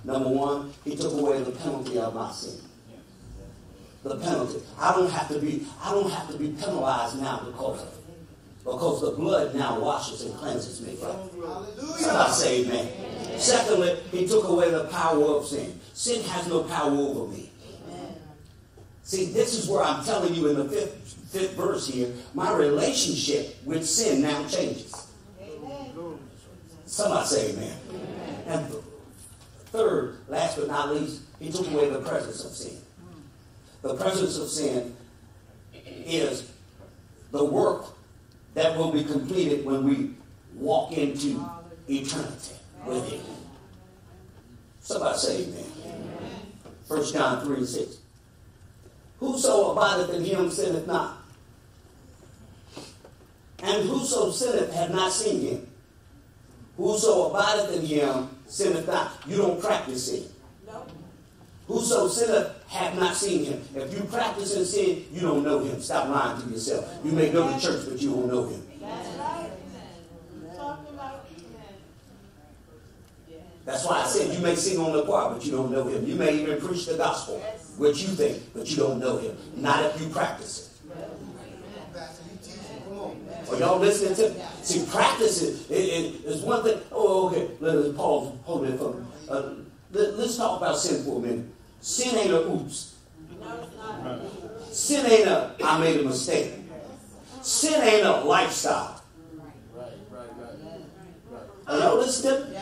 Number one, he took away the penalty of my sin. The penalty. I don't have to be penalized now because of it. Because the blood now washes and cleanses me. Somebody say amen. Secondly, he took away the power of sin. Sin has no power over me. See, this is where I'm telling you in the fifth verse here, my relationship with sin now changes. Somebody say amen. And third, last but not least, he took away the presence of sin. The presence of sin is the work that will be completed when we walk into eternity with him. Somebody say amen. 1 John 3:6. Whoso abideth in him sinneth not. And whoso sinneth hath not seen him. Whoso abideth in him sinneth not. You don't practice sin. No. Whoso sinneth hath not seen him. If you practice in sin, you don't know him. Stop lying to yourself. You may go to church, but you won't know him. That's why I said you may sing on the choir, but you don't know him. You may even preach the gospel, which you think, but you don't know him. Not if you practice it. Are y'all listening to me? See, practice is one thing. Oh, okay. Let's pause. Hold it for me. Let's talk about sin for a minute. Sin ain't a oops. Sin ain't a I made a mistake. Sin ain't a lifestyle. Are y'all listening to me?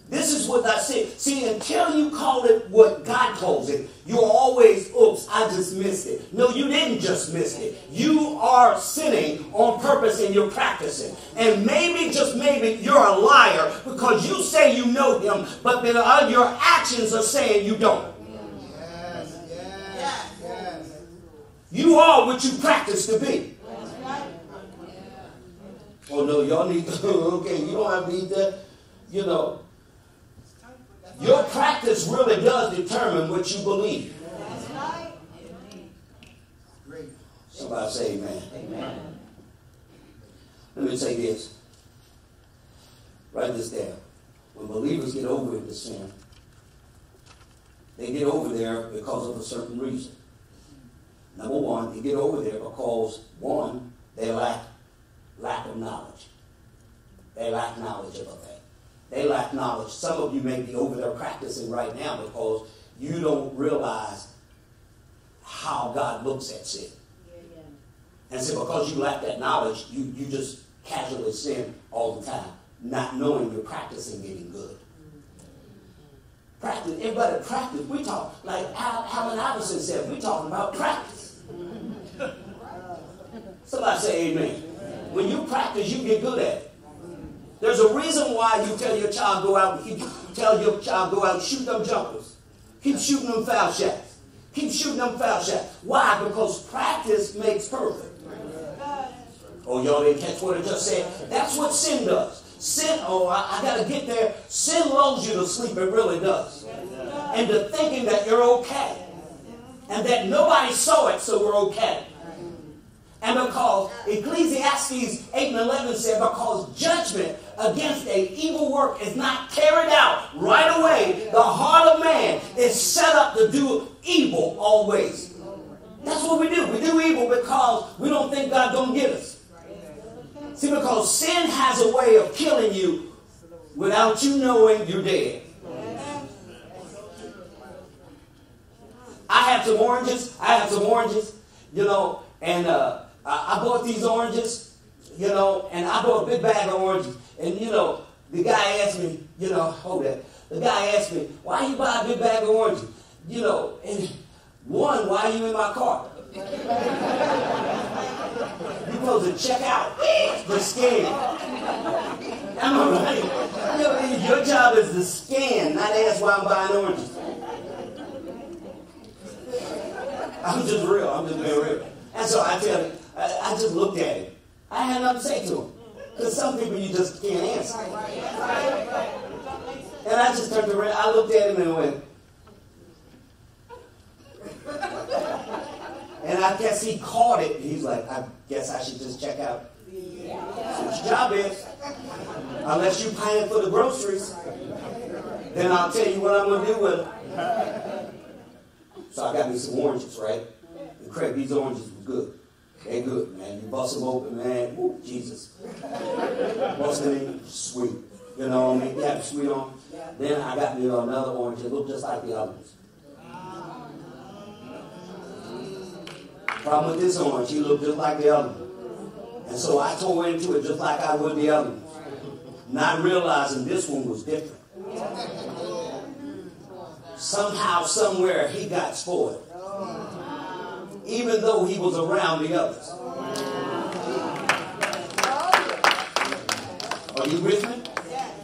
This is what I said. See, until you call it what God calls it, you're always, oops, I just missed it. No, you didn't just miss it. You are sinning on purpose and you're practicing. And maybe, just maybe, you're a liar because you say you know him, but then your actions are saying you don't. Yes, yes, yes. You are what you practice to be. Oh, no, y'all need to, okay, you don't have to need that, you know. Your practice really does determine what you believe. Somebody say amen. Amen. Let me say this. Write this down. When believers get over into sin, they get over there because of a certain reason. Number one, they get over there because, one, they lack of knowledge. They lack knowledge of a thing. They lack knowledge. Some of you may be over there practicing right now because you don't realize how God looks at sin. And so because you lack that knowledge, you just casually sin all the time, not knowing you're practicing getting good. Practice. Everybody practice. We talk, like Alan Iverson said, we're talking about practice. Somebody say amen. When you practice, you get good at it. There's a reason why you tell your child go out and shoot them jumpers. Keep shooting them foul shots. Keep shooting them foul shots. Why? Because practice makes perfect. Oh, y'all didn't catch what I just said? That's what sin does. Sin, I got to get there. Sin lulls you to sleep. It really does. And to thinking that you're okay. And that nobody saw it, so we're okay. And because Ecclesiastes 8 and 11 said, because judgment against an evil work is not carried out right away, the heart of man is set up to do evil always. That's what we do. We do evil because we don't think God don't get us. See, because sin has a way of killing you without you knowing you're dead. I have some oranges, you know, and I bought these oranges, you know, and I bought a big bag of oranges. And, you know, the guy asked me, you know, hold that. The guy asked me, why you buy a big bag of oranges? You know, and one, why are you in my car? You're supposed to check out the scan. Am I right? Your job is to scan, not ask why I'm buying oranges. I'm just real. I'm just being real. And so I tell him, I just looked at him. I had nothing to say to him. Because some people you just can't answer. And I just turned around. I looked at him and went. And I guess he caught it. He's like, I guess I should just check out. That's what your job is. Unless you're paying for the groceries. Then I'll tell you what I'm going to do with them. So I got me some oranges, right? And Craig, these oranges were good. They're good, man. You bust them open, man. Woo, Jesus. Bust them in, sweet. You know what I mean? You have the sweet on. Then I got me another orange that looked just like the other ones. Problem with this orange, he looked just like the other one. And so I tore into it just like I would the other ones. Not realizing this one was different. Somehow, somewhere, he got spoiled. Even though he was around the others. Are you with me?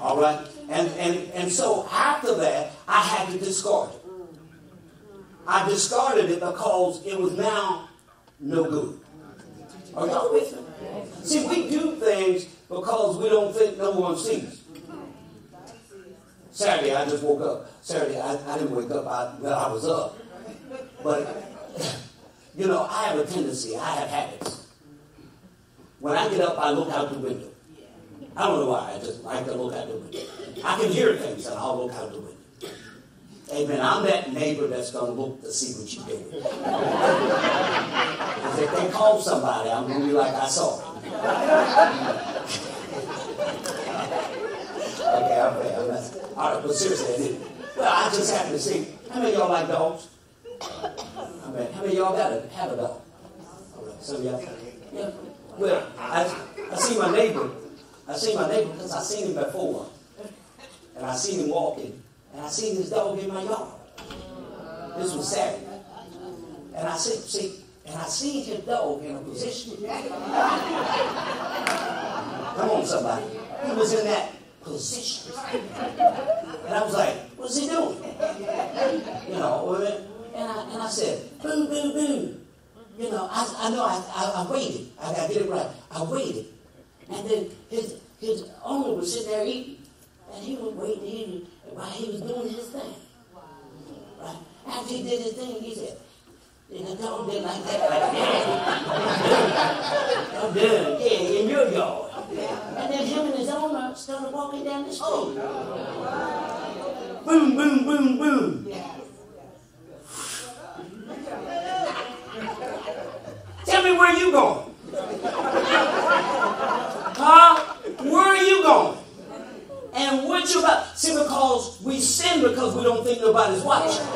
All right. And so after that, I had to discard it. I discarded it because it was now no good. Are y'all with me? See, we do things because we don't think no one sees. Saturday, I just woke up. Saturday, I didn't wake up. I was up. But, you know, I have a tendency. I have habits. When I get up, I look out the window. I don't know why. I just like to look out the window. I can hear things, and I'll look out the window. Amen. I'm that neighbor that's going to look to see what you're doing. Because if they call somebody, I'm going to be like, I saw it. Okay, I'm not. All right, but seriously, I didn't. Well, I just happened to see. How many of y'all like dogs? How many of y'all have a dog? All right, some of y'all. Yeah. Well, I see my neighbor. I see my neighbor because I seen him before. And I seen him walking. And I seen his dog in my yard. This was Saturday. And I seen his dog in a position. Come on, somebody. He was in that position. And I was like, what's he doing? You know, and I said, boo, boo, boo. You know, I waited. I got to get it right. I waited. And then his owner was sitting there eating. And he was waiting while he was doing his thing. Right? After he did his thing, he said, and the dog did like that. I'm done. Yeah, in your yard. And then him and his owner started walking down the street. Boom, boom, boom, boom. Tell me where you going? Huh? Where are you going? And what you about? See, because we sin because we don't think nobody's watching.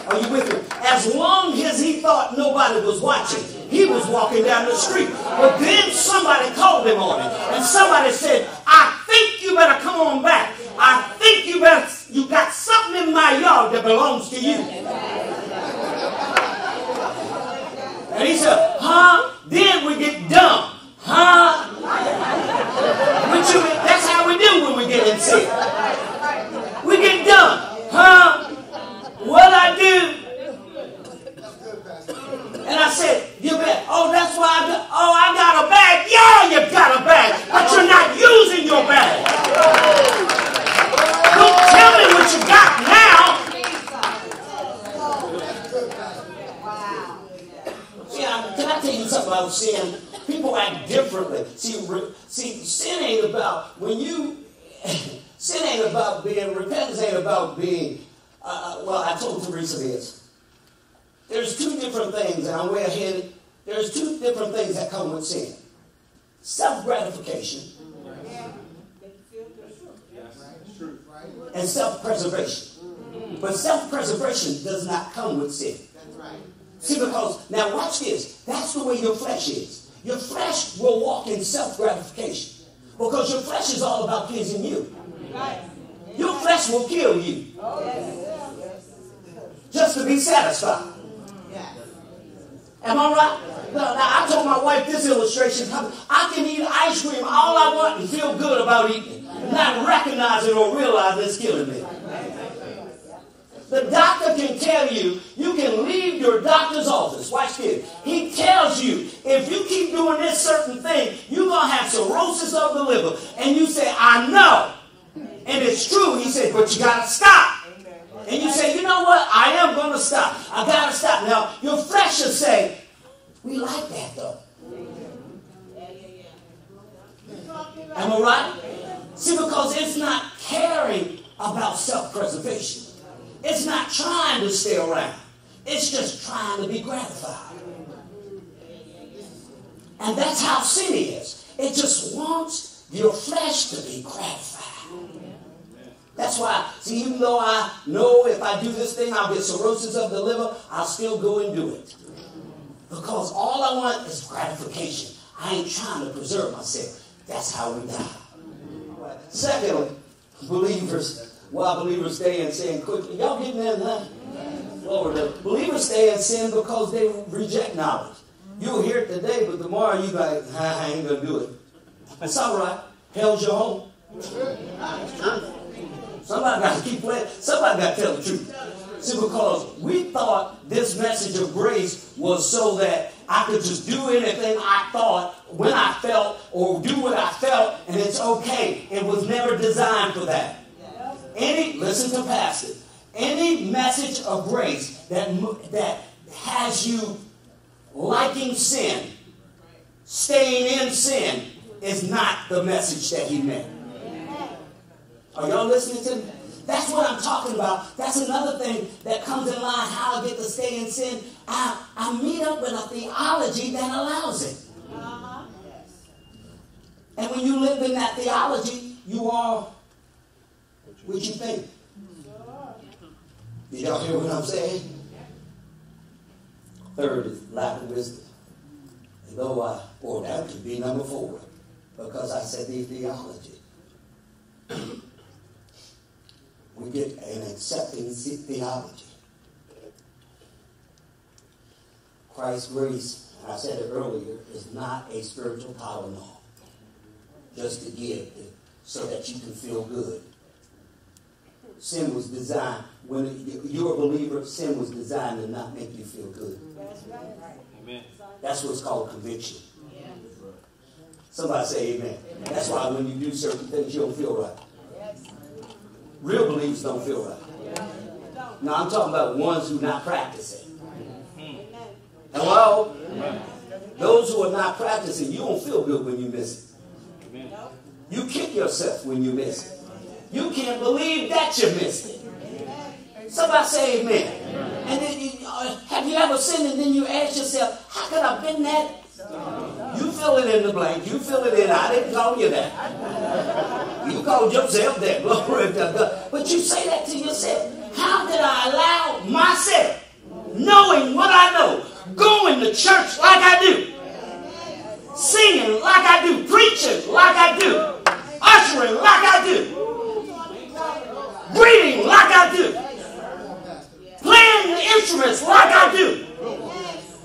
Are you with me? As long as he thought nobody was watching, he was walking down the street. But then somebody called him on it. And somebody said, I think you better come on back. I think you got something in my yard that belongs to you. And he said, huh? Then we get dumb. Huh? That's how we do when we get in sin. We get dumb. Huh? What I do? And I said, you bet. Oh, that's why I got a bag. Yeah, you got a bag. But you're not using your bag. Don't tell me what you got now. See, can I tell you something about sin? People act differently. See, sin ain't about sin ain't about being, repentance ain't about being, well, I told Teresa this. There's two different things, and I'm way ahead. There's two different things that come with sin. Self-gratification and self-preservation. But self-preservation does not come with sin. See, because, now watch this. That's the way your flesh is. Your flesh will walk in self-gratification because your flesh is all about pleasing you. Your flesh will kill you just to be satisfied. Am I right? Now, I told my wife this illustration. I can eat ice cream all I want and feel good about eating it, not recognizing or realizing it's killing me. The doctor can tell you, you can leave your doctor's office. Watch this. He tells you, if you keep doing this certain thing, you're going to have cirrhosis of the liver. And you say, I know. And it's true. He said, but you got to stop. And you say, you know what? I am going to stop. I got to stop. Now, your flesh will say, we like that though. Am I right? Because it's not caring about self-preservation. It's not trying to stay around. It's just trying to be gratified. And that's how sin is. It just wants your flesh to be gratified. That's why, see, even though I know if I do this thing, I'll get cirrhosis of the liver, I'll still go and do it. Because all I want is gratification. I ain't trying to preserve myself. That's how we die. Right. Secondly, believers stay in sin quickly. Y'all getting that, huh? Lord, believers stay in sin because they reject knowledge. You'll hear it today, but tomorrow you like, I ain't going to do it. That's all right. Hell's your home. Somebody got to keep playing. Somebody got to tell the truth. See, because we thought this message of grace was so that I could just do anything I thought, when I felt, or do what I felt, and it's okay. It was never designed for that. Listen to Pastor, any message of grace that has you liking sin, staying in sin, is not the message that he meant. Are y'all listening to me? That's what I'm talking about. That's another thing that comes in line, how I get to stay in sin. I meet up with a theology that allows it. And when you live in that theology, you are what you think. Did y'all hear what I'm saying? Third is lack of wisdom. Or that could be number 4, because I said the theology. We get an accepting theology. Christ's grace, and I said it earlier, is not a spiritual Tylenol just to give so that you can feel good. Sin was designed, when you're a believer, sin was designed to not make you feel good. That's right. Amen. That's what's called conviction. Yeah. Somebody say amen. Amen. That's why when you do certain things, you don't feel right. Real believers don't feel right. Now I'm talking about ones who are not practicing. Hello? Those who are not practicing, you don't feel good when you miss it. You kick yourself when you miss it. You can't believe that you missed it. Somebody say amen. And then have you ever sinned and then you ask yourself, how could I have been that? You fill it in the blank. You fill it in. I didn't call you that. You called yourself that. Glory to God. But you say that to yourself. How did I allow myself, knowing what I know, going to church like I do, singing like I do, preaching like I do, ushering like I do, greeting like I do, playing the instruments like I do?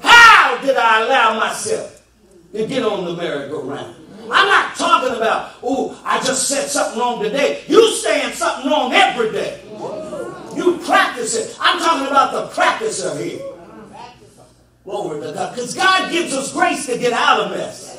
How did I allow myself to get on the merry-go-round? I'm not talking about, I just said something wrong today. You saying something wrong every day. You practice it. I'm talking about the practicer here. Glory to God. Because God gives us grace to get out of mess.